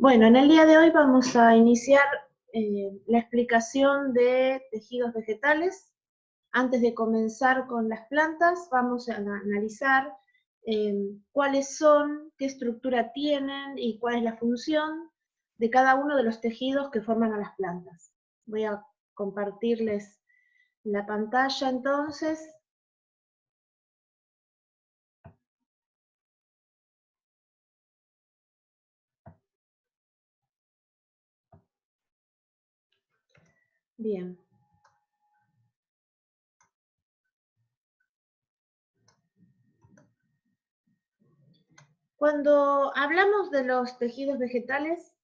Bueno, en el día de hoy vamos a iniciar la explicación de tejidos vegetales. Antes de comenzar con las plantas, vamos a analizar cuáles son, qué estructura tienen y cuál es la función de cada uno de los tejidos que forman a las plantas. Voy a compartirles la pantalla entonces. Bien. Cuando hablamos de los tejidos vegetales,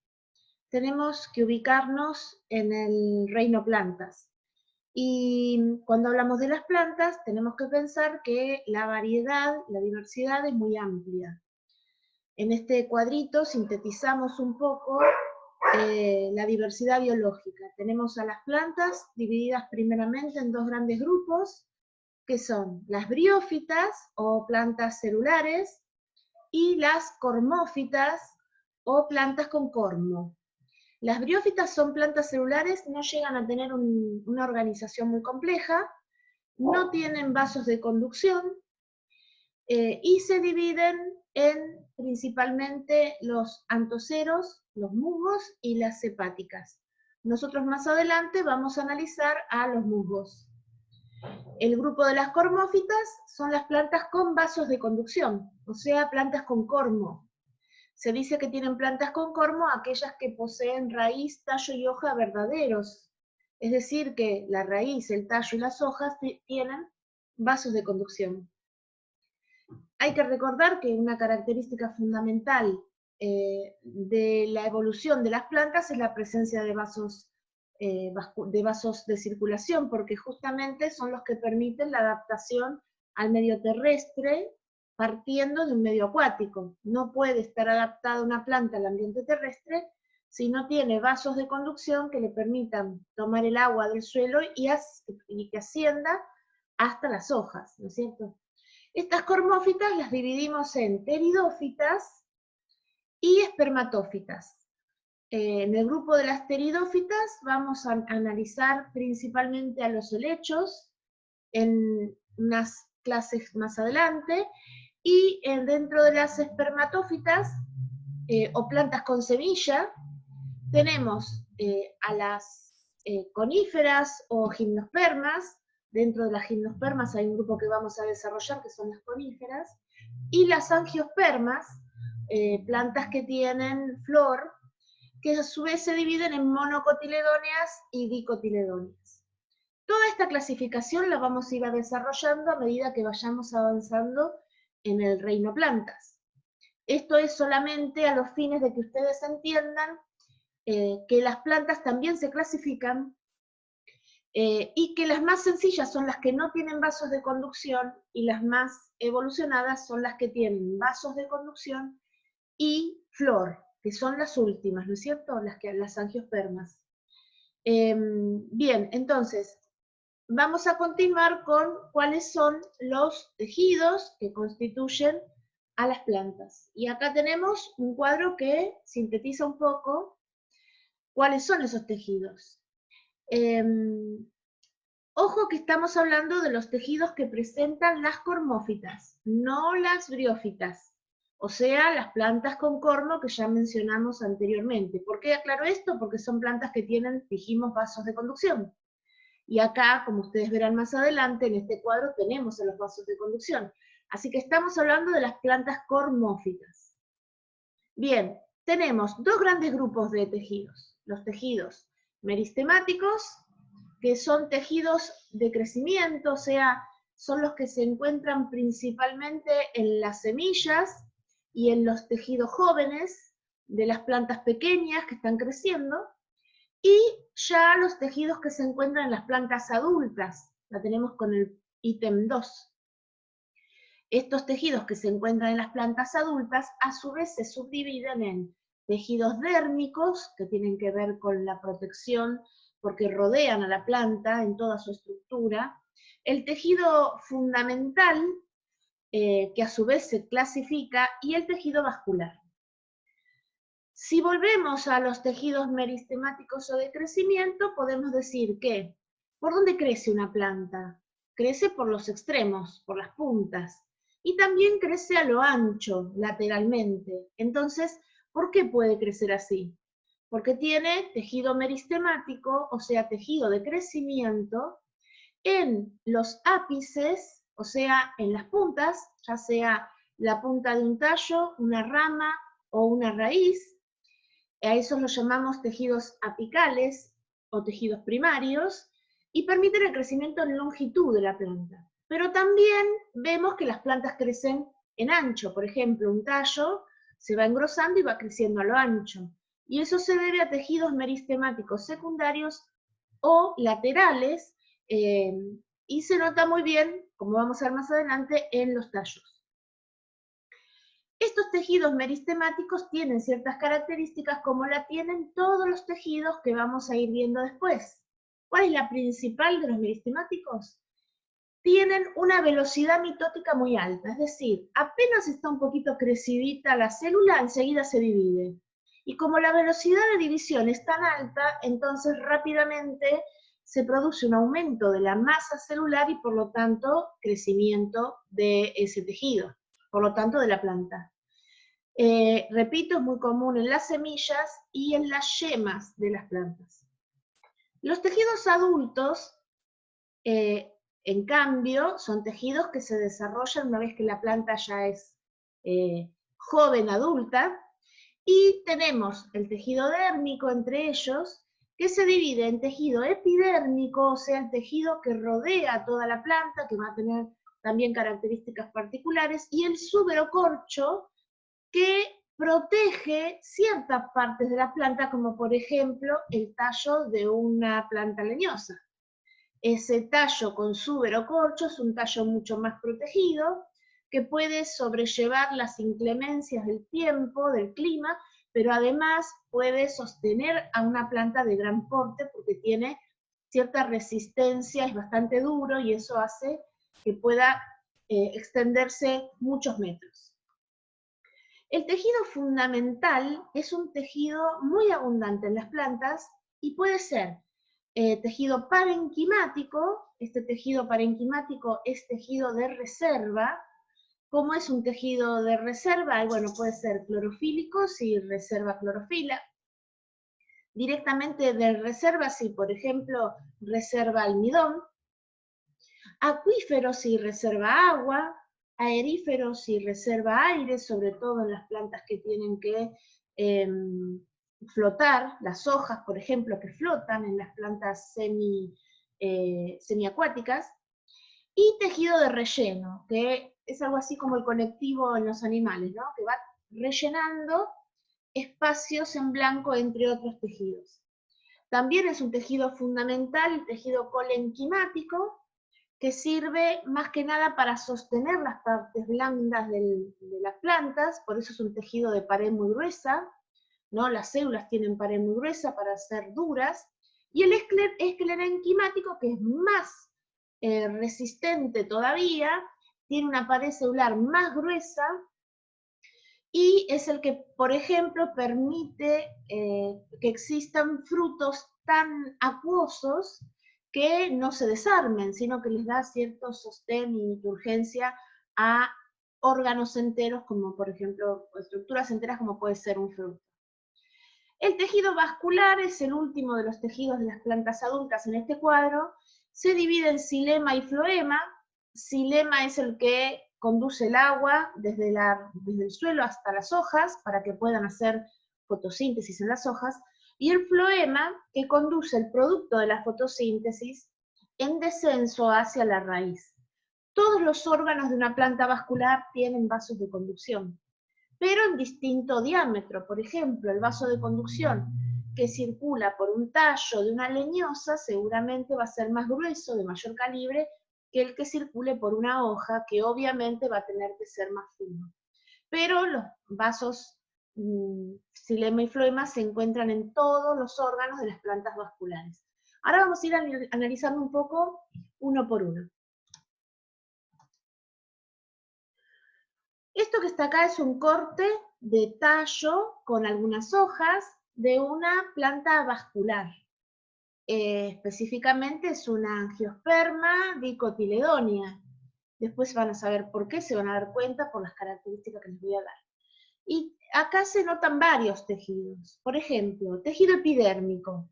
tenemos que ubicarnos en el reino plantas. Y cuando hablamos de las plantas, tenemos que pensar que la variedad, la diversidad es muy amplia. En este cuadrito sintetizamos un poco la diversidad biológica. Tenemos a las plantas divididas primeramente en dos grandes grupos, que son las briófitas o plantas celulares y las cormófitas o plantas con cormo. Las briófitas son plantas celulares, no llegan a tener una organización muy compleja, no tienen vasos de conducción y se dividen en principalmente los antoceros, los musgos y las hepáticas. Nosotros más adelante vamos a analizar a los musgos. El grupo de las cormófitas son las plantas con vasos de conducción, o sea, plantas con cormo. Se dice que tienen plantas con cormo aquellas que poseen raíz, tallo y hoja verdaderos. Es decir, que la raíz, el tallo y las hojas tienen vasos de conducción. Hay que recordar que una característica fundamental de la evolución de las plantas es la presencia de vasos de circulación, porque justamente son los que permiten la adaptación al medio terrestre partiendo de un medio acuático. No puede estar adaptada una planta al ambiente terrestre si no tiene vasos de conducción que le permitan tomar el agua del suelo y que ascienda hasta las hojas, ¿no es cierto? Estas cormófitas las dividimos en pteridófitas y espermatófitas. En el grupo de las pteridófitas vamos a analizar principalmente a los helechos en unas clases más adelante, y dentro de las espermatófitas o plantas con semilla tenemos a las coníferas o gimnospermas. Dentro de las gimnospermas hay un grupo que vamos a desarrollar que son las coníferas, y las angiospermas, plantas que tienen flor, que a su vez se dividen en monocotiledóneas y dicotiledóneas. Toda esta clasificación la vamos a ir desarrollando a medida que vayamos avanzando en el reino plantas. Esto es solamente a los fines de que ustedes entiendan que las plantas también se clasifican y que las más sencillas son las que no tienen vasos de conducción y las más evolucionadas son las que tienen vasos de conducción y flor, que son las últimas, ¿no es cierto? Las angiospermas. Bien, entonces, vamos a continuar con cuáles son los tejidos que constituyen a las plantas. Y acá tenemos un cuadro que sintetiza un poco cuáles son esos tejidos. Ojo que estamos hablando de los tejidos que presentan las cormófitas, no las briófitas, o sea, las plantas con cormo que ya mencionamos anteriormente. ¿Por qué aclaro esto? Porque son plantas que tienen, dijimos, vasos de conducción. Y acá, como ustedes verán más adelante, en este cuadro tenemos a los vasos de conducción. Así que estamos hablando de las plantas cormófitas. Bien, tenemos dos grandes grupos de tejidos. Los tejidos meristemáticos, que son tejidos de crecimiento, o sea, son los que se encuentran principalmente en las semillas y en los tejidos jóvenes de las plantas pequeñas que están creciendo, y ya los tejidos que se encuentran en las plantas adultas, la tenemos con el ítem 2. Estos tejidos que se encuentran en las plantas adultas, a su vez se subdividen en tejidos dérmicos, que tienen que ver con la protección porque rodean a la planta en toda su estructura, el tejido fundamental, que a su vez se clasifica, y el tejido vascular. Si volvemos a los tejidos meristemáticos o de crecimiento, podemos decir que, ¿por dónde crece una planta? Crece por los extremos, por las puntas, y también crece a lo ancho, lateralmente. Entonces, ¿por qué puede crecer así? Porque tiene tejido meristemático, o sea, tejido de crecimiento, en los ápices, o sea, en las puntas, ya sea la punta de un tallo, una rama o una raíz. A esos los llamamos tejidos apicales o tejidos primarios, y permiten el crecimiento en longitud de la planta. Pero también vemos que las plantas crecen en ancho. Por ejemplo, un tallo se va engrosando y va creciendo a lo ancho. Y eso se debe a tejidos meristemáticos secundarios o laterales, y se nota muy bien, como vamos a ver más adelante, en los tallos. Estos tejidos meristemáticos tienen ciertas características como la tienen todos los tejidos que vamos a ir viendo después. ¿Cuál es la principal de los meristemáticos? Tienen una velocidad mitótica muy alta, es decir, apenas está un poquito crecidita la célula, enseguida se divide. Y como la velocidad de división es tan alta, entonces rápidamente se produce un aumento de la masa celular y por lo tanto crecimiento de ese tejido, por lo tanto de la planta. Repito, es muy común en las semillas y en las yemas de las plantas. Los tejidos adultos, en cambio, son tejidos que se desarrollan una vez que la planta ya es joven, adulta, y tenemos el tejido dérmico entre ellos, que se divide en tejido epidérmico, o sea, el tejido que rodea toda la planta, que va a tener también características particulares, y el suberocorcho, que protege ciertas partes de la planta, como por ejemplo el tallo de una planta leñosa. Ese tallo con suberocorcho es un tallo mucho más protegido, que puede sobrellevar las inclemencias del tiempo, del clima, pero además puede sostener a una planta de gran porte porque tiene cierta resistencia, es bastante duro y eso hace que pueda extenderse muchos metros. El tejido fundamental es un tejido muy abundante en las plantas y puede ser tejido parenquimático. Este tejido parenquimático es tejido de reserva. ¿Cómo es un tejido de reserva? Bueno, puede ser clorofílico si reserva clorofila. Directamente de reserva si, por ejemplo, reserva almidón. Acuífero si reserva agua. Aeríferos y reserva aire, sobre todo en las plantas que tienen que flotar, las hojas, por ejemplo, que flotan en las plantas semiacuáticas, y tejido de relleno, que es algo así como el conectivo en los animales, ¿no? Que va rellenando espacios en blanco entre otros tejidos. También es un tejido fundamental el tejido colenquimático, que sirve más que nada para sostener las partes blandas de las plantas, por eso es un tejido de pared muy gruesa, ¿no? Las células tienen pared muy gruesa para ser duras, y el esclerenquimático, que es más resistente todavía, tiene una pared celular más gruesa, y es el que, por ejemplo, permite que existan frutos tan acuosos que no se desarmen, sino que les da cierto sostén y turgencia a órganos enteros, como por ejemplo, estructuras enteras como puede ser un fruto. El tejido vascular es el último de los tejidos de las plantas adultas en este cuadro. Se divide en xilema y floema. Xilema es el que conduce el agua desde el suelo hasta las hojas para que puedan hacer fotosíntesis en las hojas, y el floema que conduce el producto de la fotosíntesis en descenso hacia la raíz. Todos los órganos de una planta vascular tienen vasos de conducción, pero en distinto diámetro. Por ejemplo, el vaso de conducción que circula por un tallo de una leñosa seguramente va a ser más grueso, de mayor calibre, que el que circule por una hoja, que obviamente va a tener que ser más fino. Pero los vasos xilema y floema se encuentran en todos los órganos de las plantas vasculares. Ahora vamos a ir analizando un poco uno por uno. Esto que está acá es un corte de tallo con algunas hojas de una planta vascular. Específicamente es una angiosperma dicotiledónea. Después van a saber por qué, se van a dar cuenta por las características que les voy a dar. Y acá se notan varios tejidos. Por ejemplo, tejido epidérmico.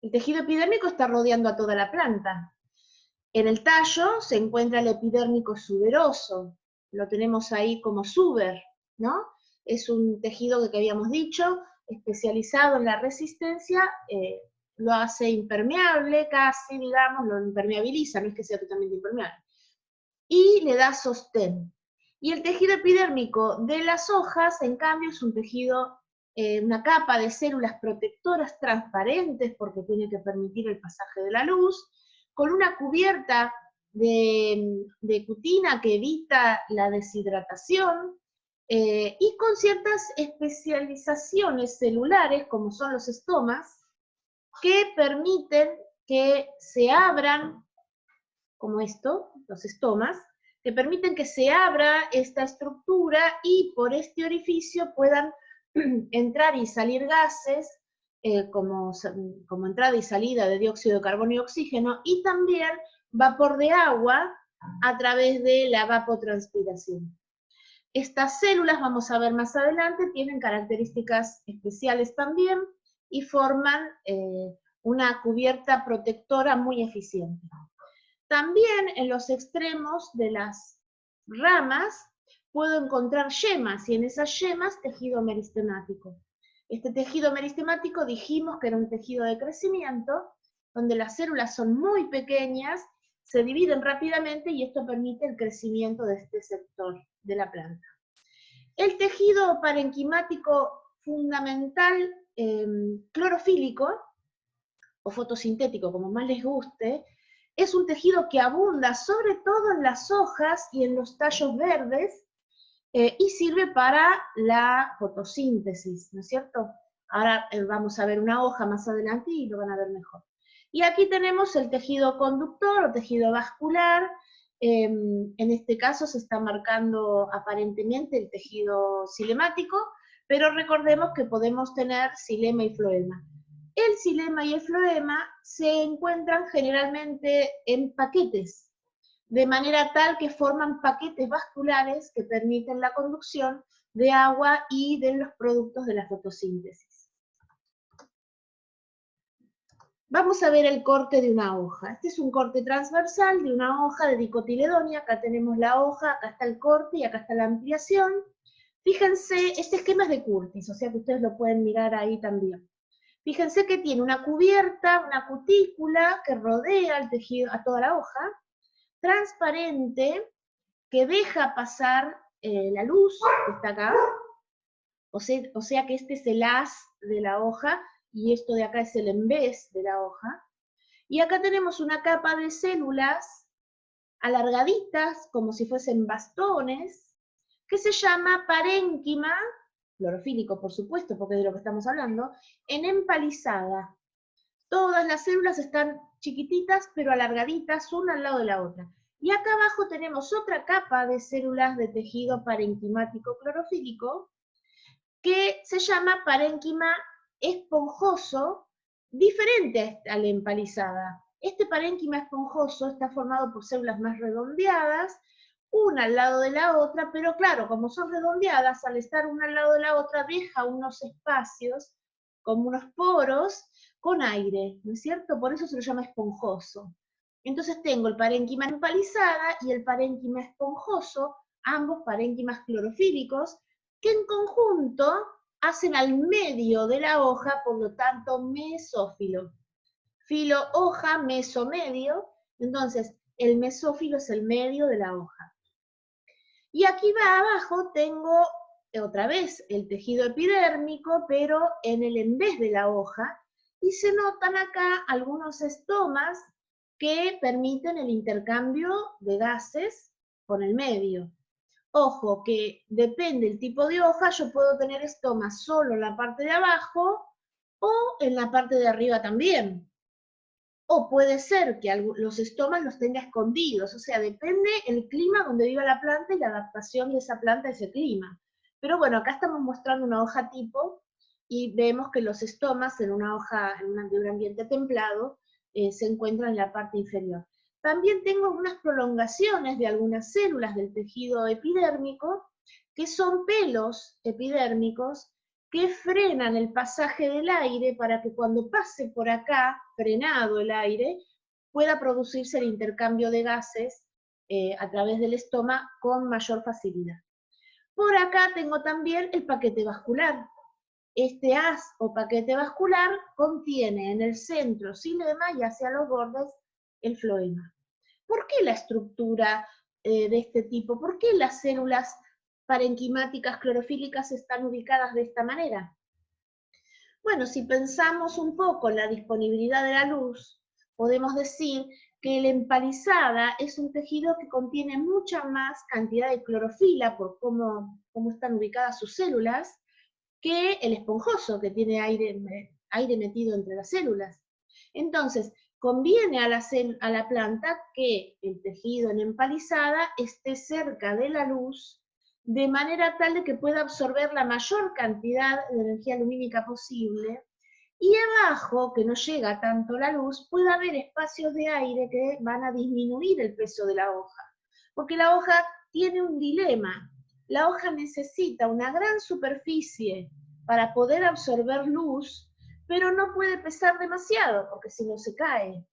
El tejido epidérmico está rodeando a toda la planta. En el tallo se encuentra el epidérmico suberoso. Lo tenemos ahí como suber, ¿no? Es un tejido que habíamos dicho, especializado en la resistencia, lo hace impermeable casi, digamos, lo impermeabiliza, no es que sea totalmente impermeable. Y le da sostén. Y el tejido epidérmico de las hojas, en cambio, es un tejido, una capa de células protectoras transparentes, porque tiene que permitir el pasaje de la luz, con una cubierta de cutina que evita la deshidratación, y con ciertas especializaciones celulares, como son los estomas, que permiten que se abran, como esto, los estomas, que permiten que se abra esta estructura y por este orificio puedan entrar y salir gases, como entrada y salida de dióxido de carbono y oxígeno, y también vapor de agua a través de la evapotranspiración. Estas células, vamos a ver más adelante, tienen características especiales también y forman una cubierta protectora muy eficiente. También en los extremos de las ramas puedo encontrar yemas, y en esas yemas tejido meristemático. Este tejido meristemático dijimos que era un tejido de crecimiento, donde las células son muy pequeñas, se dividen rápidamente y esto permite el crecimiento de este sector de la planta. El tejido parenquimático fundamental, clorofílico, o fotosintético, como más les guste, es un tejido que abunda sobre todo en las hojas y en los tallos verdes, y sirve para la fotosíntesis, ¿no es cierto? Ahora vamos a ver una hoja más adelante y lo van a ver mejor. Y aquí tenemos el tejido conductor o tejido vascular. En este caso se está marcando aparentemente el tejido cilemático, pero recordemos que podemos tener xilema y floema. El xilema y el floema se encuentran generalmente en paquetes, de manera tal que forman paquetes vasculares que permiten la conducción de agua y de los productos de la fotosíntesis. Vamos a ver el corte de una hoja. Este es un corte transversal de una hoja de dicotiledonia. Acá tenemos la hoja, acá está el corte y acá está la ampliación. Fíjense, este esquema es de Curtis, o sea que ustedes lo pueden mirar ahí también. Fíjense que tiene una cubierta, una cutícula que rodea el tejido, a toda la hoja, transparente, que deja pasar la luz, que está acá, o sea que este es el haz de la hoja, y esto de acá es el embés de la hoja, y acá tenemos una capa de células alargaditas, como si fuesen bastones, que se llama parénquima, clorofílico por supuesto, porque es de lo que estamos hablando, en empalizada. Todas las células están chiquititas, pero alargaditas, una al lado de la otra. Y acá abajo tenemos otra capa de células de tejido parenquimático clorofílico, que se llama parénquima esponjoso, diferente a la empalizada. Este parénquima esponjoso está formado por células más redondeadas, una al lado de la otra, pero claro, como son redondeadas, al estar una al lado de la otra, deja unos espacios, como unos poros, con aire, ¿no es cierto? Por eso se lo llama esponjoso. Entonces tengo el parénquima empalizada y el parénquima esponjoso, ambos parénquimas clorofílicos, que en conjunto hacen al medio de la hoja, por lo tanto, mesófilo. Filo, hoja, meso, medio. Entonces, el mesófilo es el medio de la hoja. Y aquí va abajo tengo otra vez el tejido epidérmico, pero en el embés de la hoja, y se notan acá algunos estomas que permiten el intercambio de gases con el medio. Ojo, que depende del tipo de hoja, yo puedo tener estomas solo en la parte de abajo o en la parte de arriba también. O puede ser que los estomas los tenga escondidos, o sea, depende el clima donde viva la planta y la adaptación de esa planta a ese clima. Pero bueno, acá estamos mostrando una hoja tipo y vemos que los estomas en una hoja de un ambiente templado se encuentran en la parte inferior. También tengo unas prolongaciones de algunas células del tejido epidérmico, que son pelos epidérmicos que frenan el pasaje del aire para que cuando pase por acá, frenado el aire, pueda producirse el intercambio de gases a través del estoma con mayor facilidad. Por acá tengo también el paquete vascular. Este haz o paquete vascular contiene en el centro xilema y hacia los bordes el floema. ¿Por qué la estructura de este tipo? ¿Por qué las células parenquimáticas clorofílicas están ubicadas de esta manera? Bueno, si pensamos un poco en la disponibilidad de la luz, podemos decir que la empalizada es un tejido que contiene mucha más cantidad de clorofila por cómo están ubicadas sus células, que el esponjoso, que tiene aire metido entre las células. Entonces, conviene a la planta que el tejido en empalizada esté cerca de la luz, de manera tal de que pueda absorber la mayor cantidad de energía lumínica posible, y abajo, que no llega tanto la luz, puede haber espacios de aire que van a disminuir el peso de la hoja, porque la hoja tiene un dilema. La hoja necesita una gran superficie para poder absorber luz, pero no puede pesar demasiado, porque si no se cae.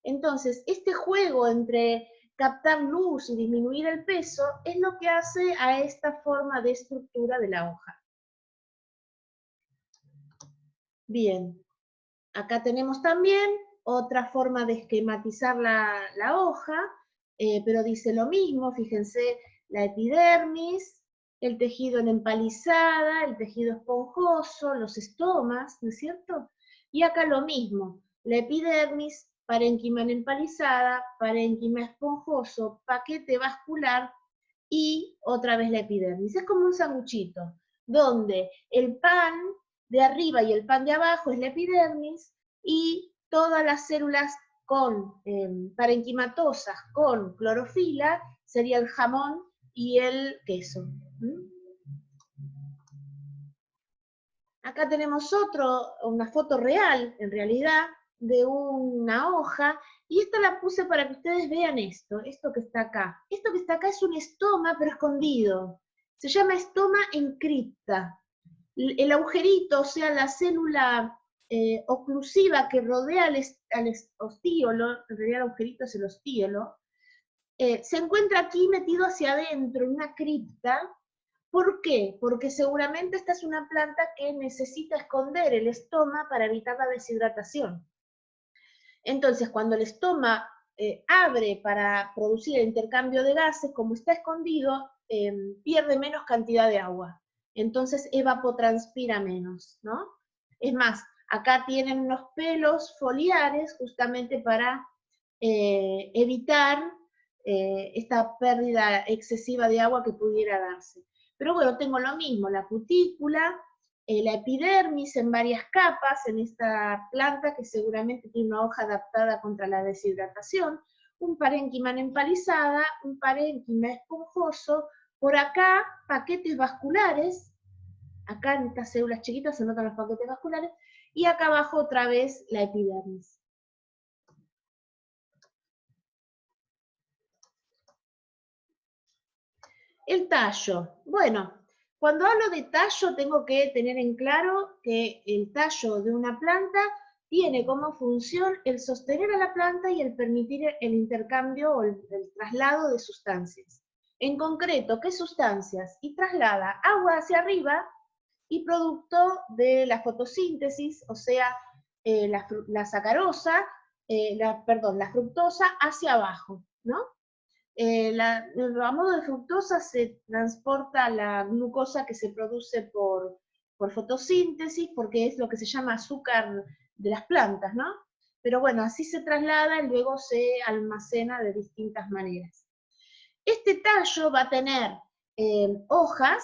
Entonces, este juego entre captar luz y disminuir el peso es lo que hace a esta forma de estructura de la hoja. Bien, acá tenemos también otra forma de esquematizar la hoja, pero dice lo mismo, fíjense, la epidermis, el tejido en empalizada, el tejido esponjoso, los estomas, ¿no es cierto? Y acá lo mismo, la epidermis, parénquima en empalizada, parénquima esponjoso, paquete vascular y otra vez la epidermis. Es como un sanguchito, donde el pan de arriba y el pan de abajo es la epidermis y todas las células con parenquimatosas con clorofila sería el jamón y el queso. Acá tenemos una foto real, en realidad, de una hoja, y esta la puse para que ustedes vean esto que está acá. Esto que está acá es un estoma, pero escondido. Se llama estoma en cripta. El agujerito, o sea, la célula oclusiva que rodea al ostíolo, en realidad el agujerito es el ostíolo, se encuentra aquí metido hacia adentro, en una cripta. ¿Por qué? Porque seguramente esta es una planta que necesita esconder el estoma para evitar la deshidratación. Entonces, cuando el estoma abre para producir el intercambio de gases, como está escondido, pierde menos cantidad de agua. Entonces evapotranspira menos, ¿no? Es más, acá tienen unos pelos foliares justamente para evitar esta pérdida excesiva de agua que pudiera darse. Pero bueno, tengo lo mismo, la cutícula, la epidermis en varias capas en esta planta que seguramente tiene una hoja adaptada contra la deshidratación, un parénquima en empalizada, un parénquima esponjoso, por acá paquetes vasculares, acá en estas células chiquitas se notan los paquetes vasculares, y acá abajo otra vez la epidermis. El tallo. Bueno, cuando hablo de tallo tengo que tener en claro que el tallo de una planta tiene como función el sostener a la planta y el permitir el intercambio o el traslado de sustancias. En concreto, ¿qué sustancias? Y traslada agua hacia arriba y producto de la fotosíntesis, o sea, la sacarosa, la fructosa hacia abajo, ¿no? A modo de fructosa se transporta la glucosa que se produce por fotosíntesis, porque es lo que se llama azúcar de las plantas, ¿no? Pero bueno, así se traslada y luego se almacena de distintas maneras. Este tallo va a tener hojas,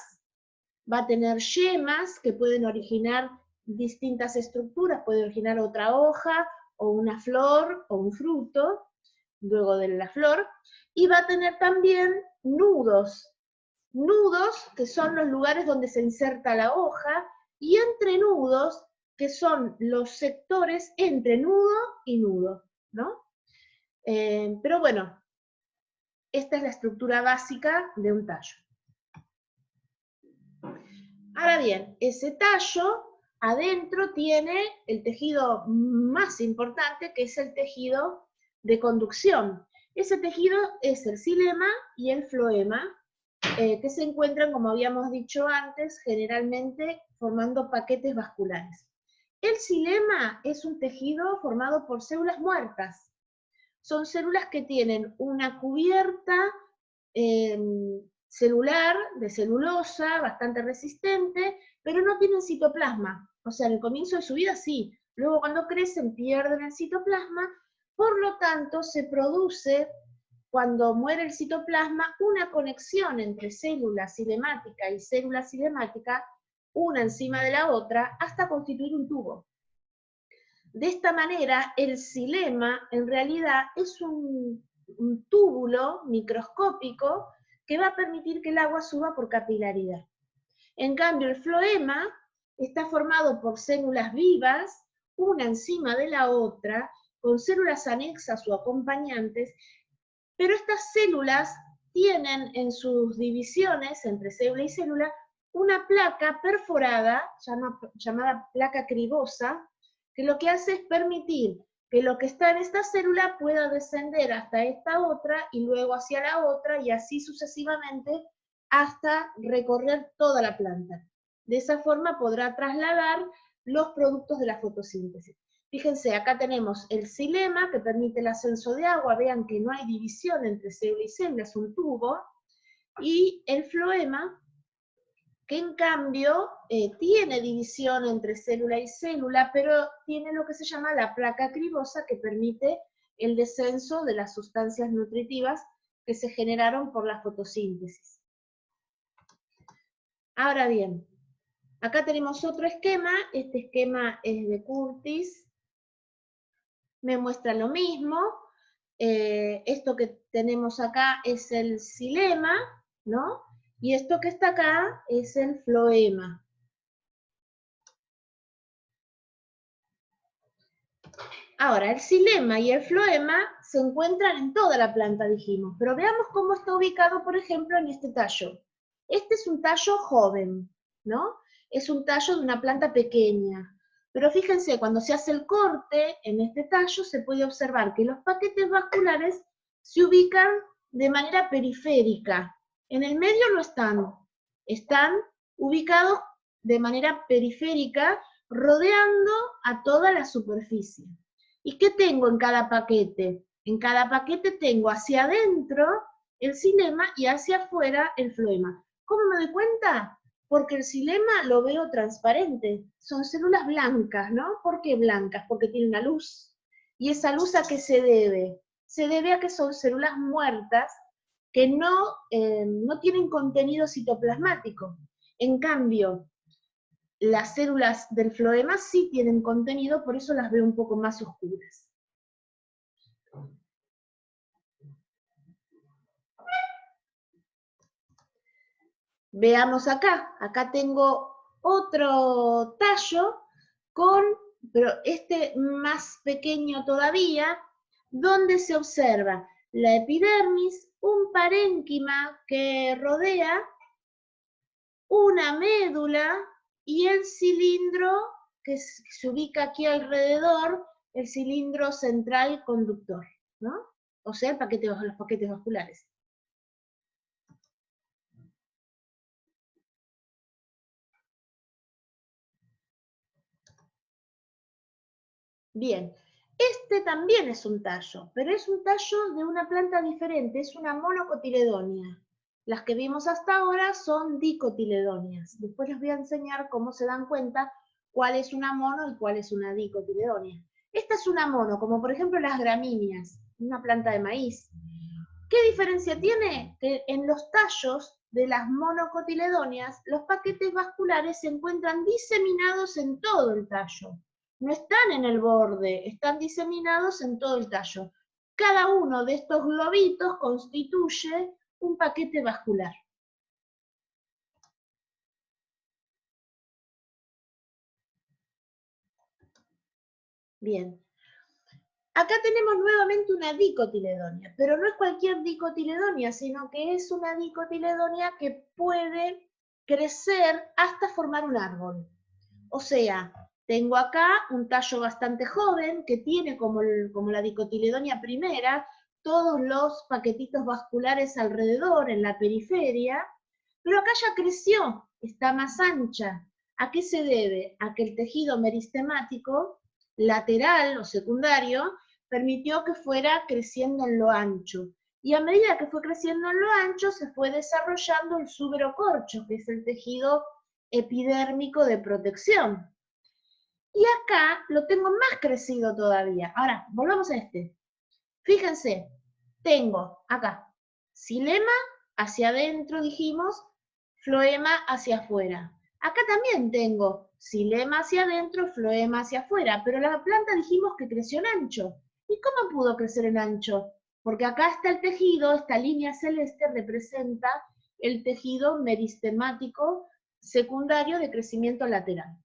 va a tener yemas que pueden originar distintas estructuras, puede originar otra hoja, o una flor, o un fruto, luego de la flor, y va a tener también nudos. nudos, que son los lugares donde se inserta la hoja, y entrenudos, que son los sectores entre nudo y nudo, ¿no? Pero bueno, esta es la estructura básica de un tallo. Ahora bien, ese tallo adentro tiene el tejido más importante, que es el tejido de conducción. Ese tejido es el xilema y el floema, que se encuentran, como habíamos dicho antes, generalmente formando paquetes vasculares. El xilema es un tejido formado por células muertas. Son células que tienen una cubierta celular de celulosa, bastante resistente, pero no tienen citoplasma. O sea, en el comienzo de su vida sí, luego cuando crecen pierden el citoplasma, por lo tanto se produce, cuando muere el citoplasma, una conexión entre célula cinemática y célula cinemática, una encima de la otra, hasta constituir un tubo. De esta manera, el xilema en realidad es un túbulo microscópico que va a permitir que el agua suba por capilaridad. En cambio, el floema está formado por células vivas, una encima de la otra, con células anexas o acompañantes, pero estas células tienen en sus divisiones entre célula y célula una placa perforada, llamada placa cribosa, que lo que hace es permitir que lo que está en esta célula pueda descender hasta esta otra y luego hacia la otra y así sucesivamente hasta recorrer toda la planta. De esa forma podrá trasladar los productos de la fotosíntesis. Fíjense, acá tenemos el xilema que permite el ascenso de agua, vean que no hay división entre célula y célula, es un tubo, y el floema, que en cambio tiene división entre célula y célula, pero tiene lo que se llama la placa cribosa que permite el descenso de las sustancias nutritivas que se generaron por la fotosíntesis. Ahora bien, acá tenemos otro esquema, este esquema es de Curtis, me muestra lo mismo, esto que tenemos acá es el xilema, ¿no? Y esto que está acá es el floema. Ahora, el xilema y el floema se encuentran en toda la planta, dijimos, pero veamos cómo está ubicado, por ejemplo, en este tallo. Este es un tallo joven, ¿no? Es un tallo de una planta pequeña. Pero fíjense, cuando se hace el corte en este tallo, se puede observar que los paquetes vasculares se ubican de manera periférica. En el medio no están, están ubicados de manera periférica, rodeando a toda la superficie. ¿Y qué tengo en cada paquete? En cada paquete tengo hacia adentro el xilema y hacia afuera el floema. ¿Cómo me doy cuenta? Porque el xilema lo veo transparente. Son células blancas, ¿no? ¿Por qué blancas? Porque tiene una luz. ¿Y esa luz a qué se debe? Se debe a que son células muertas que no tienen contenido citoplasmático. En cambio, las células del floema sí tienen contenido, por eso las veo un poco más oscuras. Veamos acá, acá tengo otro tallo pero este más pequeño todavía, donde se observa la epidermis, un parénquima que rodea una médula y el cilindro que se ubica aquí alrededor, el cilindro central conductor, ¿no? O sea, los paquetes vasculares. Bien, este también es un tallo, pero es un tallo de una planta diferente, es una monocotiledonia. Las que vimos hasta ahora son dicotiledonias. Después les voy a enseñar cómo se dan cuenta cuál es una mono y cuál es una dicotiledonia. Esta es una mono, como por ejemplo las gramíneas, una planta de maíz. ¿Qué diferencia tiene? Que en los tallos de las monocotiledonias, los paquetes vasculares se encuentran diseminados en todo el tallo. No están en el borde, están diseminados en todo el tallo. Cada uno de estos globitos constituye un paquete vascular. Bien. Acá tenemos nuevamente una dicotiledonia, pero no es cualquier dicotiledonia, sino que es una dicotiledonia que puede crecer hasta formar un árbol. O sea, tengo acá un tallo bastante joven que tiene como la dicotiledonia primera, todos los paquetitos vasculares alrededor, en la periferia, pero acá ya creció, está más ancha. ¿A qué se debe? A que el tejido meristemático lateral o secundario permitió que fuera creciendo en lo ancho. Y a medida que fue creciendo en lo ancho, se fue desarrollando el suberocorcho, que es el tejido epidérmico de protección. Y acá lo tengo más crecido todavía. Ahora, volvamos a este. Fíjense, tengo acá xilema hacia adentro, dijimos, floema hacia afuera. Acá también tengo xilema hacia adentro, floema hacia afuera, pero la planta dijimos que creció en ancho. ¿Y cómo pudo crecer en ancho? Porque acá está el tejido, esta línea celeste representa el tejido meristemático secundario de crecimiento lateral.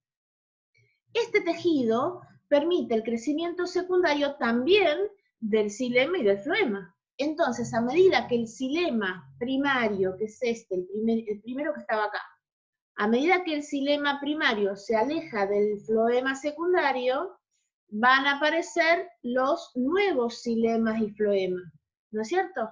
Este tejido permite el crecimiento secundario también del xilema y del floema. Entonces, a medida que el xilema primario, que es este, el primero que estaba acá, a medida que el xilema primario se aleja del floema secundario, van a aparecer los nuevos xilemas y floemas, ¿no es cierto?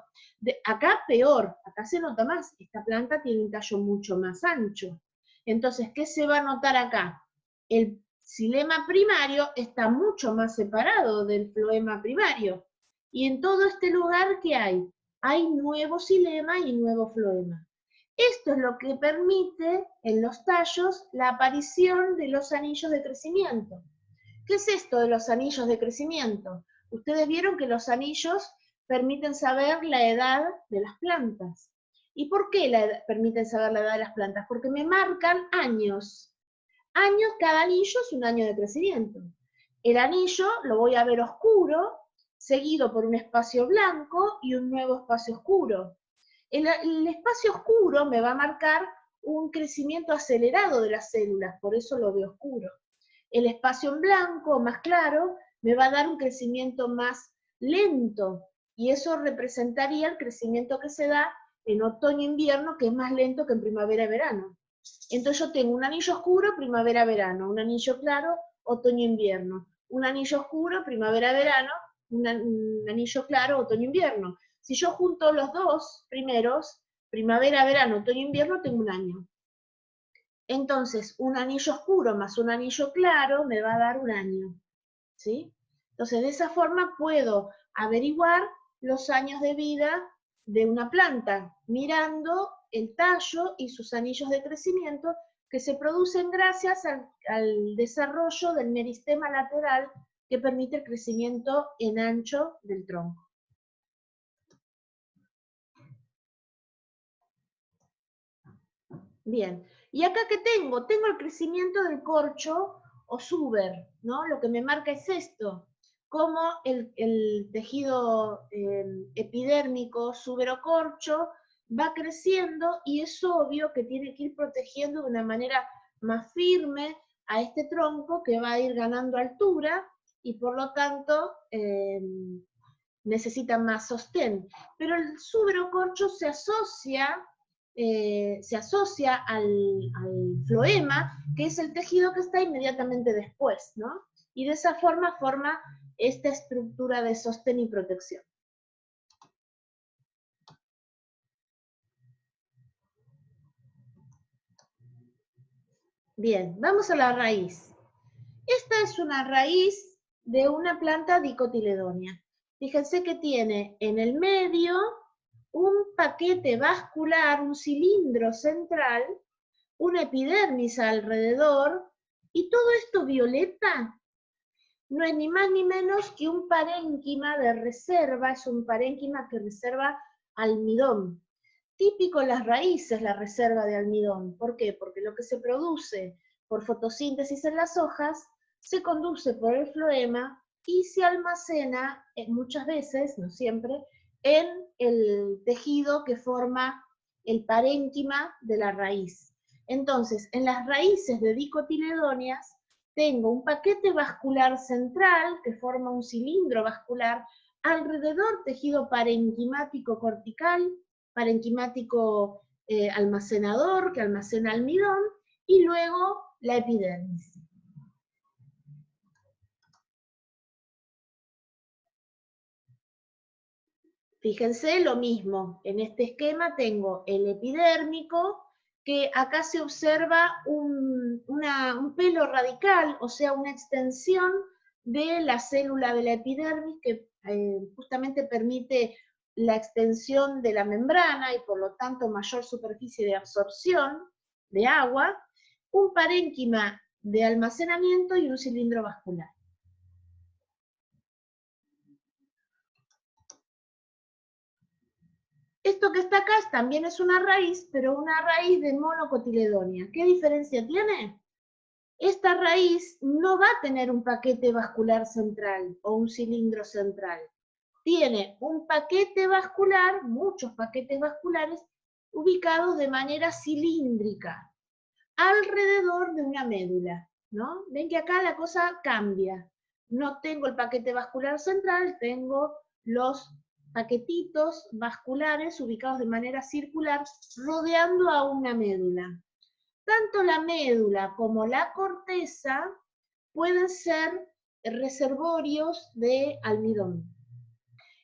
Acá peor, acá se nota más, esta planta tiene un tallo mucho más ancho. Entonces, ¿qué se va a notar acá? El xilema primario está mucho más separado del floema primario. Y en todo este lugar, ¿qué hay? Hay nuevo xilema y nuevo floema. Esto es lo que permite en los tallos la aparición de los anillos de crecimiento. ¿Qué es esto de los anillos de crecimiento? Ustedes vieron que los anillos permiten saber la edad de las plantas. ¿Y por qué permiten saber la edad de las plantas? Porque me marcan años. Años, cada anillo es un año de crecimiento. El anillo lo voy a ver oscuro, seguido por un espacio blanco y un nuevo espacio oscuro. El espacio oscuro me va a marcar un crecimiento acelerado de las células, por eso lo veo oscuro. El espacio en blanco, más claro, me va a dar un crecimiento más lento, y eso representaría el crecimiento que se da en otoño-invierno, que es más lento que en primavera-verano. Entonces yo tengo un anillo oscuro, primavera-verano, un anillo claro, otoño-invierno, un anillo oscuro, primavera-verano, un anillo claro, otoño-invierno. Si yo junto los dos primeros, primavera, verano, otoño, invierno, tengo un año. Entonces, un anillo oscuro más un anillo claro me va a dar un año, ¿sí? Entonces, de esa forma puedo averiguar los años de vida de una planta, mirando el tallo y sus anillos de crecimiento que se producen gracias al desarrollo del meristema lateral que permite el crecimiento en ancho del tronco. Bien, y acá ¿qué tengo? Tengo el crecimiento del corcho o suber, ¿no? Lo que me marca es esto, cómo el tejido epidérmico suberocorcho va creciendo, y es obvio que tiene que ir protegiendo de una manera más firme a este tronco que va a ir ganando altura y por lo tanto necesita más sostén. Pero el suberocorcho se asocia al floema, que es el tejido que está inmediatamente después, ¿no? Y de esa forma forma esta estructura de sostén y protección. Bien, vamos a la raíz. Esta es una raíz de una planta dicotiledonia. Fíjense que tiene en el medio un paquete vascular, un cilindro central, una epidermis alrededor, y todo esto violeta no es ni más ni menos que un parénquima de reserva, es un parénquima que reserva almidón. Típico en las raíces la reserva de almidón. ¿Por qué? Porque lo que se produce por fotosíntesis en las hojas se conduce por el floema y se almacena muchas veces, no siempre, en el tejido que forma el parénquima de la raíz. Entonces, en las raíces de dicotiledonias tengo un paquete vascular central que forma un cilindro vascular, alrededor tejido parenquimático cortical, parenquimático almacenador que almacena almidón, y luego la epidermis. Fíjense lo mismo, en este esquema tengo el epidérmico, que acá se observa un pelo radical, o sea, una extensión de la célula de la epidermis que justamente permite la extensión de la membrana y por lo tanto mayor superficie de absorción de agua, un parénquima de almacenamiento y un cilindro vascular. Esto que está acá también es una raíz, pero una raíz de monocotiledonia. ¿Qué diferencia tiene? Esta raíz no va a tener un paquete vascular central o un cilindro central. Tiene un paquete vascular, muchos paquetes vasculares, ubicados de manera cilíndrica, alrededor de una médula, ¿no? Ven que acá la cosa cambia. No tengo el paquete vascular central, tengo los paquetitos vasculares ubicados de manera circular rodeando a una médula. Tanto la médula como la corteza pueden ser reservorios de almidón.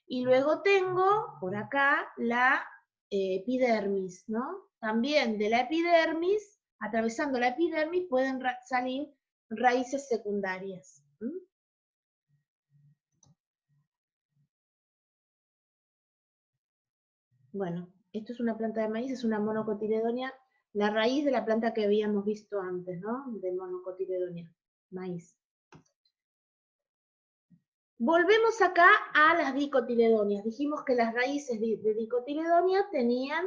Y luego tengo por acá la epidermis, ¿no? También de la epidermis, atravesando la epidermis, pueden salir raíces secundarias. Bueno, esto es una planta de maíz, es una monocotiledonia, la raíz de la planta que habíamos visto antes, ¿no? De monocotiledonia, maíz. Volvemos acá a las dicotiledonias. Dijimos que las raíces de dicotiledonia tenían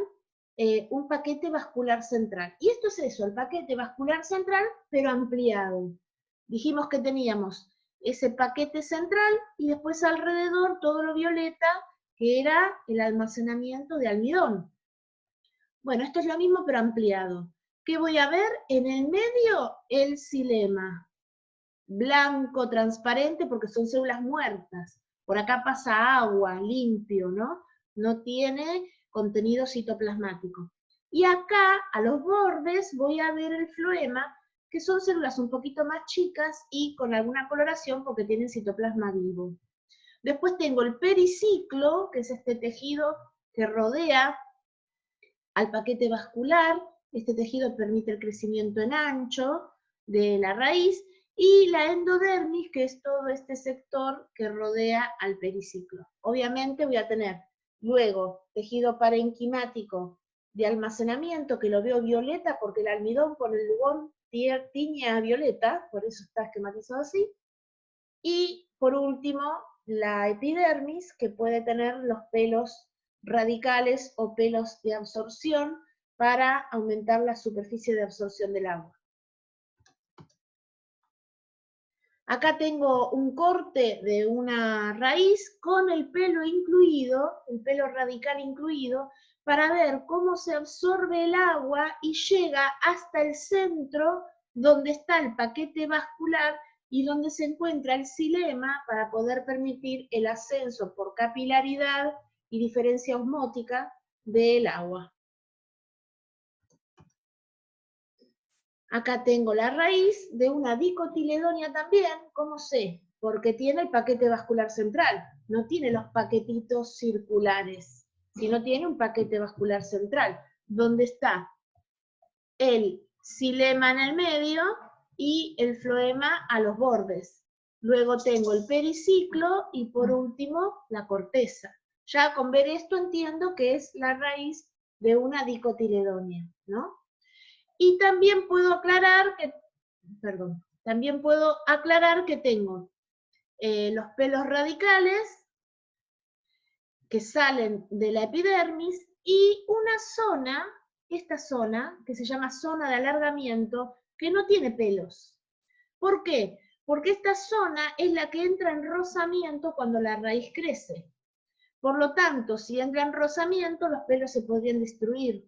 un paquete vascular central. Y esto es eso, el paquete vascular central, pero ampliado. Dijimos que teníamos ese paquete central y después alrededor todo lo violeta, que era el almacenamiento de almidón. Bueno, esto es lo mismo pero ampliado. ¿Qué voy a ver? En el medio, el xilema. Blanco, transparente, porque son células muertas. Por acá pasa agua, limpio, ¿no? No tiene contenido citoplasmático. Y acá, a los bordes, voy a ver el floema, que son células un poquito más chicas y con alguna coloración porque tienen citoplasma vivo. Después tengo el periciclo, que es este tejido que rodea al paquete vascular. Este tejido permite el crecimiento en ancho de la raíz, y la endodermis, que es todo este sector que rodea al periciclo. Obviamente voy a tener luego tejido parenquimático de almacenamiento, que lo veo violeta porque el almidón por el lugón tiñe a violeta, por eso está esquematizado así. Y por último, la epidermis, que puede tener los pelos radicales o pelos de absorción para aumentar la superficie de absorción del agua. Acá tengo un corte de una raíz con el pelo incluido, el pelo radical incluido, para ver cómo se absorbe el agua y llega hasta el centro donde está el paquete vascular y donde se encuentra el xilema para poder permitir el ascenso por capilaridad y diferencia osmótica del agua. Acá tengo la raíz de una dicotiledonia también, ¿cómo sé? Porque tiene el paquete vascular central, no tiene los paquetitos circulares, sino tiene un paquete vascular central, donde está el xilema en el medio y el floema a los bordes. Luego tengo el periciclo y por último la corteza. Ya con ver esto entiendo que es la raíz de una dicotiledonia, ¿no? Y también puedo aclarar que, tengo los pelos radicales que salen de la epidermis y una zona, esta zona, que se llama zona de alargamiento, que no tiene pelos. ¿Por qué? Porque esta zona es la que entra en rozamiento cuando la raíz crece. Por lo tanto, si entra en rozamiento, los pelos se podrían destruir.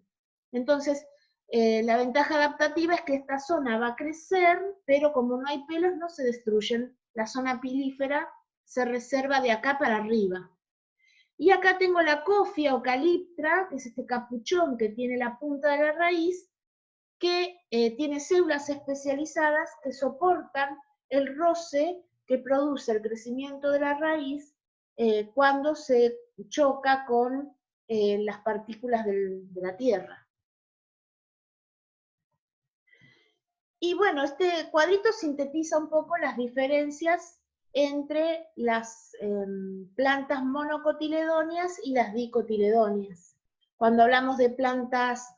Entonces, La ventaja adaptativa es que esta zona va a crecer, pero como no hay pelos no se destruyen. La zona pilífera se reserva de acá para arriba. Y acá tengo la cofia o caliptra, que es este capuchón que tiene la punta de la raíz, que tiene células especializadas que soportan el roce que produce el crecimiento de la raíz cuando se choca con las partículas de la tierra. Y bueno, este cuadrito sintetiza un poco las diferencias entre las plantas monocotiledóneas y las dicotiledóneas. Cuando hablamos de plantas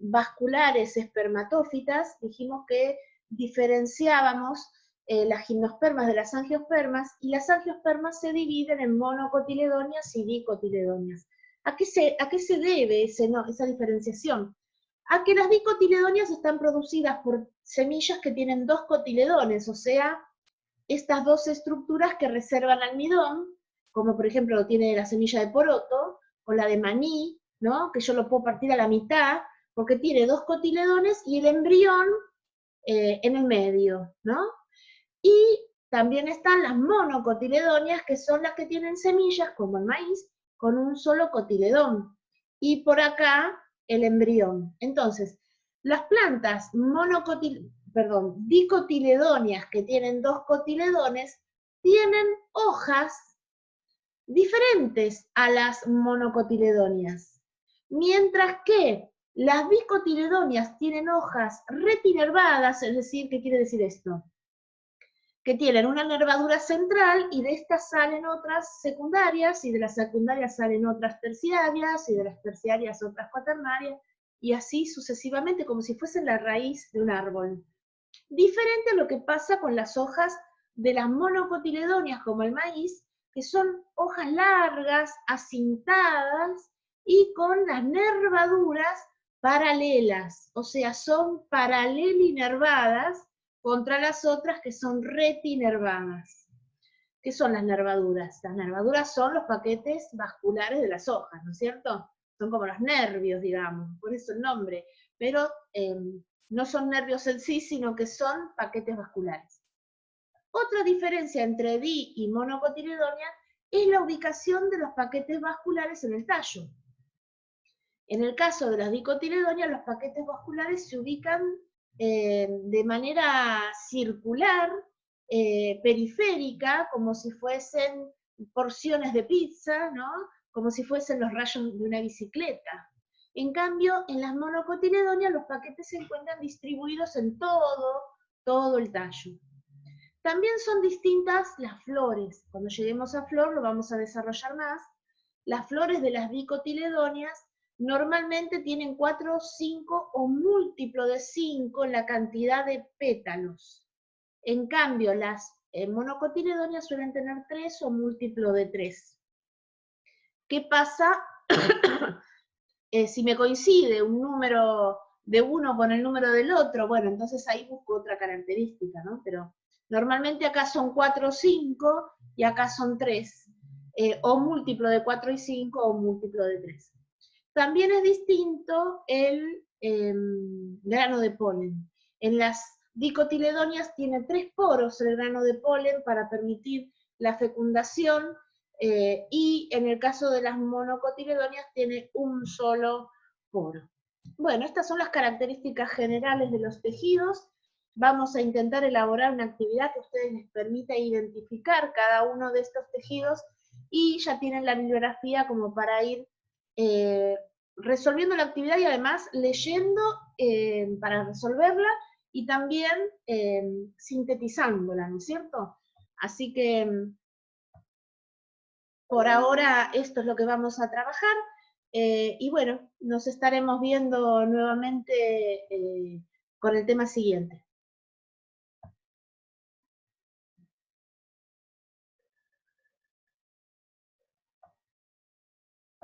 vasculares espermatófitas, dijimos que diferenciábamos las gimnospermas de las angiospermas, y las angiospermas se dividen en monocotiledóneas y dicotiledóneas. ¿A qué se debe esa diferenciación? A que las dicotiledóneas están producidas por semillas que tienen dos cotiledones, o sea, estas dos estructuras que reservan almidón, como por ejemplo lo tiene la semilla de poroto, o la de maní, ¿no? Que yo lo puedo partir a la mitad, porque tiene dos cotiledones y el embrión en el medio, ¿no? Y también están las monocotiledóneas, que son las que tienen semillas, como el maíz, con un solo cotiledón. Y por acá el embrión. Entonces, las plantas dicotiledóneas que tienen dos cotiledones tienen hojas diferentes a las monocotiledóneas, mientras que las dicotiledóneas tienen hojas retinervadas, es decir, ¿qué quiere decir esto? Que tienen una nervadura central y de estas salen otras secundarias, y de las secundarias salen otras terciarias, y de las terciarias otras cuaternarias, y así sucesivamente, como si fuesen la raíz de un árbol. Diferente a lo que pasa con las hojas de las monocotiledóneas, como el maíz, que son hojas largas, acintadas, y con las nervaduras paralelas, o sea, son paralelinervadas contra las otras que son retinervadas. ¿Qué son las nervaduras? Las nervaduras son los paquetes vasculares de las hojas, ¿no es cierto? Son como los nervios, digamos, por eso el nombre, pero no son nervios en sí, sino que son paquetes vasculares. Otra diferencia entre di y monocotiledónea es la ubicación de los paquetes vasculares en el tallo. En el caso de las dicotiledóneas, los paquetes vasculares se ubican de manera circular, periférica, como si fuesen porciones de pizza, ¿no? Como si fuesen los rayos de una bicicleta. En cambio, en las monocotiledóneas los paquetes se encuentran distribuidos en todo el tallo. También son distintas las flores. Cuando lleguemos a flor lo vamos a desarrollar más. Las flores de las dicotiledóneas normalmente tienen 4, 5 o múltiplo de 5 en la cantidad de pétalos. En cambio, las monocotiledóneas suelen tener 3 o múltiplo de 3. ¿Qué pasa si me coincide un número de uno con el número del otro? Bueno, entonces ahí busco otra característica, ¿no? Pero normalmente acá son 4 o 5 y acá son 3. O múltiplo de 4 y 5 o múltiplo de 3. También es distinto el grano de polen. En las dicotiledóneas tiene 3 poros el grano de polen para permitir la fecundación, y en el caso de las monocotiledóneas tiene un solo poro. Bueno, estas son las características generales de los tejidos. Vamos a intentar elaborar una actividad que a ustedes les permita identificar cada uno de estos tejidos, y ya tienen la bibliografía como para ir resolviendo la actividad y además leyendo para resolverla, y también sintetizándola, ¿no es cierto? Así que por ahora esto es lo que vamos a trabajar, y bueno, nos estaremos viendo nuevamente con el tema siguiente.